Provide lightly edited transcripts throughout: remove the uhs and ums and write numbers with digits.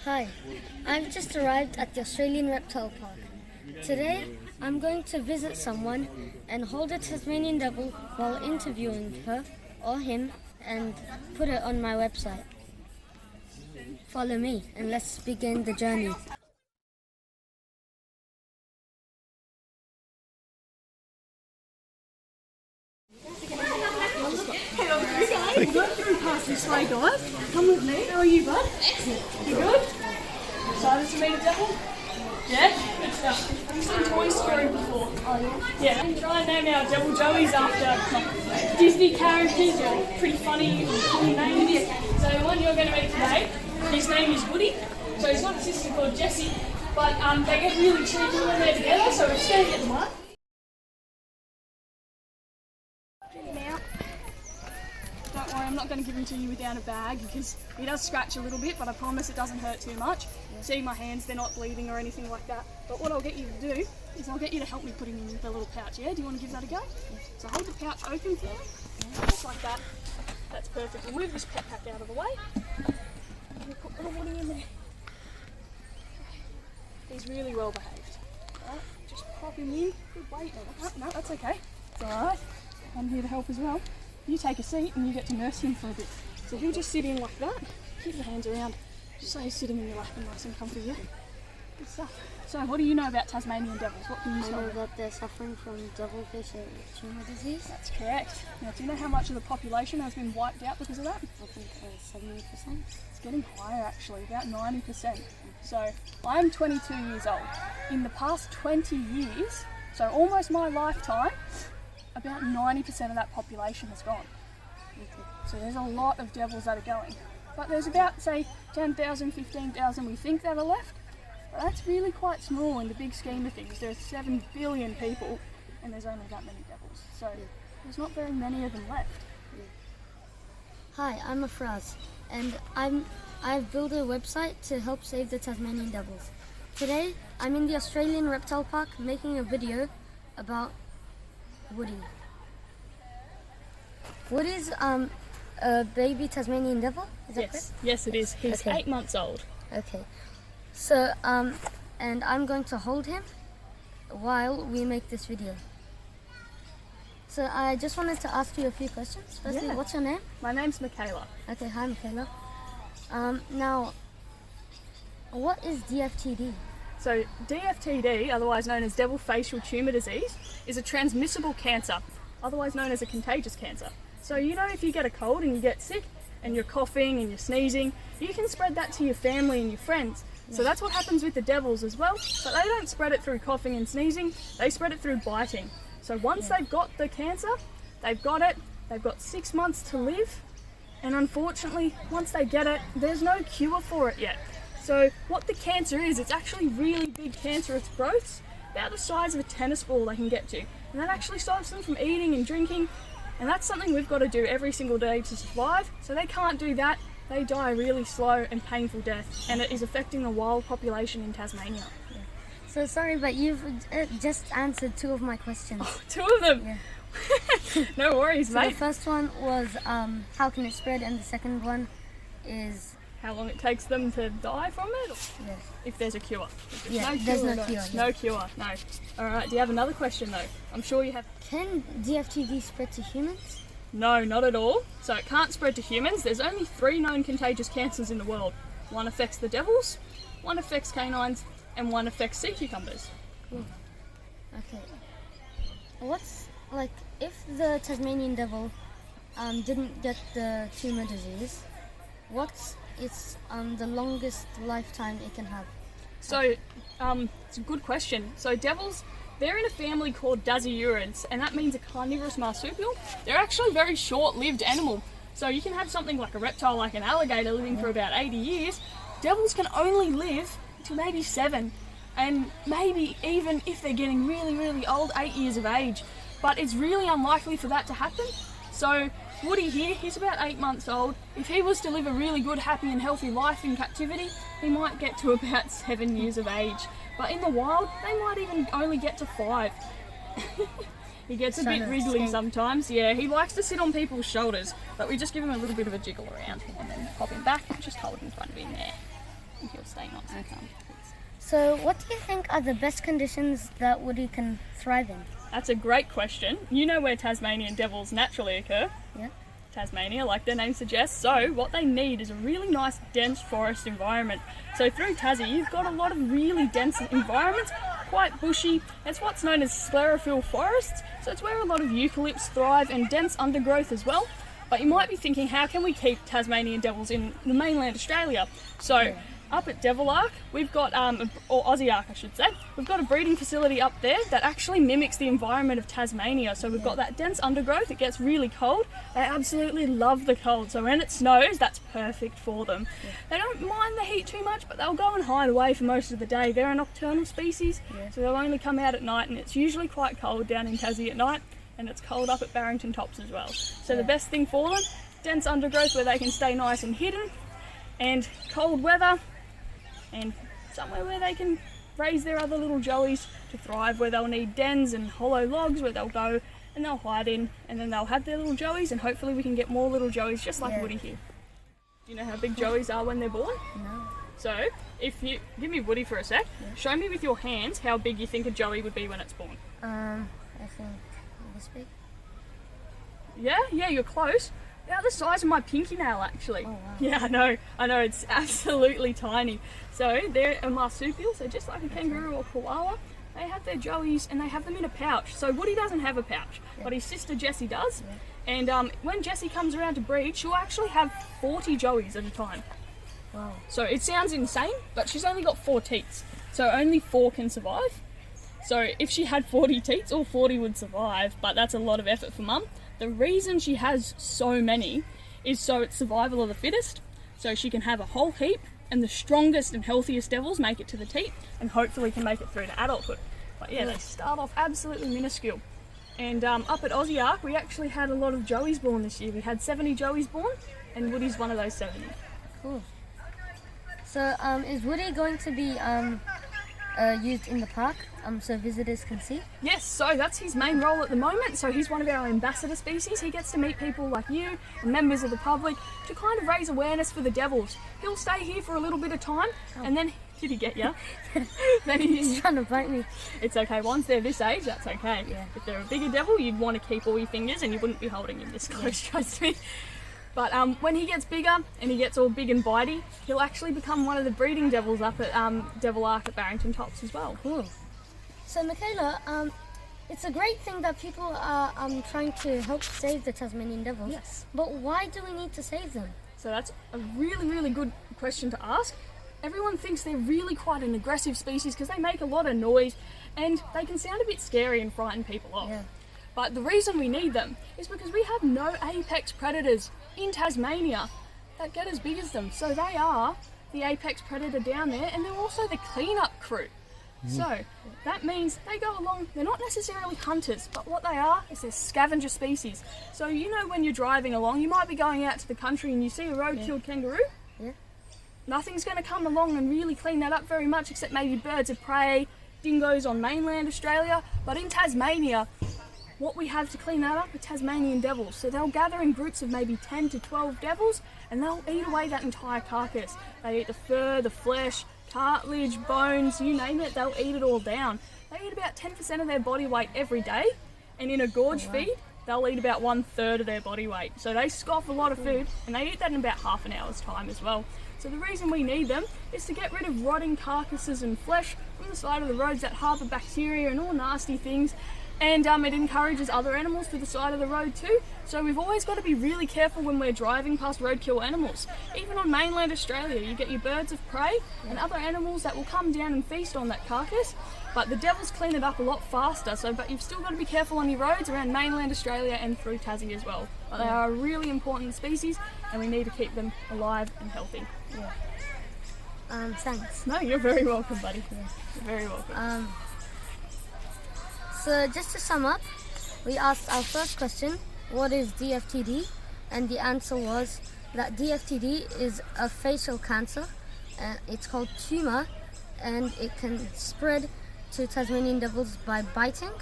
Hi, I've just arrived at the Australian Reptile Park. Today, I'm going to visit someone and hold a Tasmanian devil while interviewing her or him and put it on my website. Follow me and let's begin the journey. Hello, you guys. We're going through past this way, guys. Come with me. How are you, bud? You good? Excited to meet a devil? Yeah? Good stuff. Have you seen Toy Story before? Oh yeah? Yeah. I'm trying to name our devil Joeys after Disney characters or pretty funny names. So the one you're going to meet today, his name is Woody. So he's got a sister called Jessie, but they get really cheeky when they're together, so we're standing at the mark. Don't worry, I'm not going to give him to you without a bag because he does scratch a little bit, but I promise it doesn't hurt too much. Yeah. See my hands, they're not bleeding or anything like that. But what I'll get you to do is I'll get you to help me put him in the little pouch, yeah? Do you want to give that a go? Yeah. So hold the pouch open for me, just like that. That's perfect. We'll move this pet pack out of the way. And we'll put little Woody in there. He's really well behaved. Right, just pop him in. Good weight. No, that's okay. It's alright. I'm here to help as well. You take a seat and you get to nurse him for a bit. So he'll just sit in like that, keep your hands around, just so he's sitting in your lap and nice and comfy, yeah? Good stuff. So what do you know about Tasmanian devils? What can you I tell know me? that they're suffering from devilfish tumor disease. That's correct. Now do you know how much of the population has been wiped out because of that? I think 70%. It's getting higher actually, about 90%. So I'm 22 years old. In the past 20 years, so almost my lifetime, about 90% of that population has gone. So there's a lot of devils that are going. But there's about, say, 10,000, 15,000 we think that are left. But that's really quite small in the big scheme of things. There's 7 billion people and there's only that many devils. So there's not very many of them left. Hi, I'm Afraaz, and I've built a website to help save the Tasmanian devils. Today, I'm in the Australian Reptile Park making a video about Woody. Woody's a baby Tasmanian devil, is that correct? Yes it is. He's 8 months old. Okay. So, and I'm going to hold him while we make this video. So I just wanted to ask you a few questions. Firstly, what's your name? My name's Mikaela. Okay, hi Mikaela. Now, what is DFTD? So DFTD, otherwise known as devil facial tumour disease, is a transmissible cancer, otherwise known as a contagious cancer. So you know if you get a cold and you get sick and you're coughing and you're sneezing, you can spread that to your family and your friends. So that's what happens with the devils as well, but they don't spread it through coughing and sneezing, they spread it through biting. So once they've got the cancer, they've got it, they've got 6 months to live, and unfortunately, once they get it, there's no cure for it yet. So what the cancer is, it's actually really big cancerous growths, about the size of a tennis ball they can get to. And that actually stops them from eating and drinking, and that's something we've got to do every single day to survive. So they can't do that, they die a really slow and painful death, and it is affecting the wild population in Tasmania. Yeah. So sorry, but you've just answered 2 of my questions. Oh, 2 of them? Yeah. No worries, So mate. the first one was how can it spread, and the second one is how long it takes them to die from it? yes. If there's a cure. There's no cure. No cure, no. Alright, do you have another question though? I'm sure you have. Can DFTD spread to humans? No, not at all. So it can't spread to humans. There's only 3 known contagious cancers in the world. One affects the devils, one affects canines, and one affects sea cucumbers. Cool. Okay. What's, like, if the Tasmanian devil didn't get the tumor disease, what's the longest lifetime it can have? So, it's a good question. So devils, they're in a family called Dasyurids, and that means a carnivorous marsupial. They're actually a very short-lived animal. So you can have something like a reptile, like an alligator, living for about 80 years. Devils can only live to maybe 7, and maybe even if they're getting really, really old, 8 years of age. But it's really unlikely for that to happen. So Woody here, he's about 8 months old. If he was to live a really good, happy and healthy life in captivity, he might get to about 7 years of age. But in the wild, they might even only get to 5. He gets a bit wriggly sometimes. Yeah, he likes to sit on people's shoulders, but we just give him a little bit of a jiggle around and then pop him back and just hold in front of him there. and he'll stay nice and calm. So what do you think are the best conditions that Woody can thrive in? That's a great question. You know where Tasmanian devils naturally occur? Yeah. Tasmania, like their name suggests. So what they need is a really nice dense forest environment. So through Tassie you've got a lot of really dense environments, quite bushy. It's what's known as sclerophyll forests. So it's where a lot of eucalypts thrive and dense undergrowth as well. But you might be thinking, how can we keep Tasmanian devils in the mainland Australia? So up at Devil Ark, we've got, or Aussie Ark I should say, we've got a breeding facility up there that actually mimics the environment of Tasmania. So we've got that dense undergrowth, it gets really cold. They absolutely love the cold, so when it snows, that's perfect for them. They don't mind the heat too much, but they'll go and hide away for most of the day. They're a nocturnal species, so they'll only come out at night, and it's usually quite cold down in Tassie at night, and it's cold up at Barrington Tops as well. So the best thing for them, dense undergrowth where they can stay nice and hidden, and cold weather, and somewhere where they can raise their other little joeys to thrive, where they'll need dens and hollow logs where they'll go and they'll hide in, and then they'll have their little joeys, and hopefully we can get more little joeys just like Woody here. Do you know how big joeys are when they're born? No. So if you give me Woody for a sec, show me with your hands how big you think a joey would be when it's born. I think this big. Yeah, you're close. About the size of my pinky nail, actually. Oh, wow. Yeah, I know, it's absolutely tiny. So they're a marsupial, so just like a kangaroo or koala, they have their joeys and they have them in a pouch. So Woody doesn't have a pouch, but his sister Jessie does. And when Jessie comes around to breed, she'll actually have 40 joeys at a time. Wow. So it sounds insane, but she's only got 4 teats, so only 4 can survive. So if she had 40 teats, all 40 would survive, but that's a lot of effort for mum. The reason she has so many is so it's survival of the fittest, so she can have a whole heap, and the strongest and healthiest devils make it to the teat, and hopefully can make it through to adulthood. But yeah, they start off absolutely minuscule. And up at Aussie Ark, we actually had a lot of joeys born this year. We had 70 joeys born, and Woody's one of those 70. Cool. So is Woody going to be used in the park so visitors can see? Yes, so that's his main role at the moment. So he's one of our ambassador species. He gets to meet people like you and members of the public to kind of raise awareness for the devils. He'll stay here for a little bit of time, and then did he get you? Then He's trying to bite me. It's okay. Once they're this age, that's okay. Yeah. If they're a bigger devil, you'd want to keep all your fingers, and you wouldn't be holding him this close. Trust me. But when he gets bigger and he gets all big and bitey, he'll actually become one of the breeding devils up at Devil Ark at Barrington Tops as well. Cool. So Mikaela, it's a great thing that people are trying to help save the Tasmanian devils. Yes. But why do we need to save them? So that's a really, really good question to ask. Everyone thinks they're really quite an aggressive species because they make a lot of noise and they can sound a bit scary and frighten people off. Yeah. But the reason we need them is because we have no apex predators in Tasmania that get as big as them. So they are the apex predator down there, and they're also the cleanup crew. So that means they go along, they're not necessarily hunters, but what they are is they're scavenger species. So you know when you're driving along, you might be going out to the country and you see a road-killed kangaroo. Yeah. Nothing's going to come along and really clean that up very much, except maybe birds of prey, dingoes on mainland Australia. But in Tasmania, what we have to clean that up are Tasmanian devils. So they'll gather in groups of maybe 10 to 12 devils, and they'll eat away that entire carcass. They eat the fur, the flesh, cartilage, bones, you name it, they'll eat it all down. They eat about 10% of their body weight every day, and in a gorge feed, they'll eat about 1/3 of their body weight. So they scoff a lot of food, and they eat that in about half an hour's time as well. So the reason we need them is to get rid of rotting carcasses and flesh from the side of the roads that harbour bacteria and all nasty things. And it encourages other animals to the side of the road too. So we've always got to be really careful when we're driving past roadkill animals. Even on mainland Australia, you get your birds of prey and other animals that will come down and feast on that carcass. But the devils clean it up a lot faster. But you've still got to be careful on your roads around mainland Australia and through Tassie as well. But they are a really important species, and we need to keep them alive and healthy. Yeah. Thanks. No, you're very welcome, buddy. You're very welcome. So just to sum up, we asked our first question, what is DFTD? And the answer was that DFTD is a facial cancer. It's called tumour, and it can spread to Tasmanian devils by biting.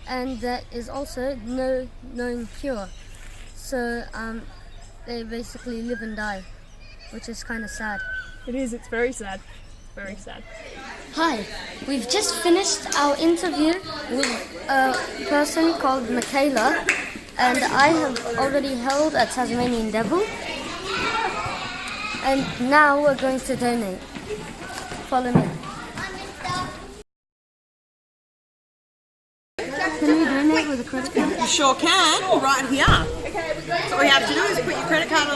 And there is also no known cure. So they basically live and die, which is kind of sad. It is, it's very sad. Very sad. Hi, we've just finished our interview with a person called Mikaela, and I have already held a Tasmanian devil, and now we're going to donate. Follow me. Can we donate with a credit card? You sure can, right here. So all you have to do is put your credit card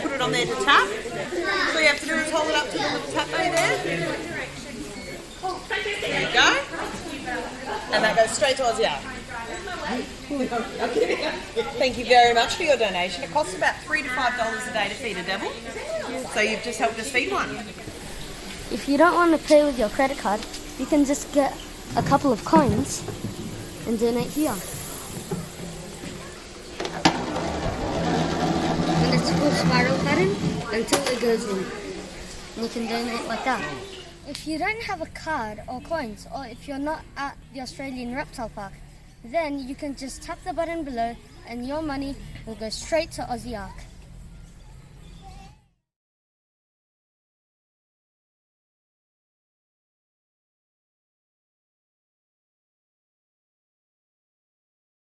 put it on there to tap. So all you have to do is hold it up to the little tap bay there. There you go. And that goes straight to Aussie Ark. Thank you very much for your donation. It costs about $3 to $5 a day to feed a devil. So you've just helped us feed one. If you don't want to pay with your credit card, you can just get a couple of coins and donate here. And it's full spiral pattern until it goes in. And you can donate like that. If you don't have a card or coins, or if you're not at the Australian Reptile Park, then you can just tap the button below and your money will go straight to Aussie Ark.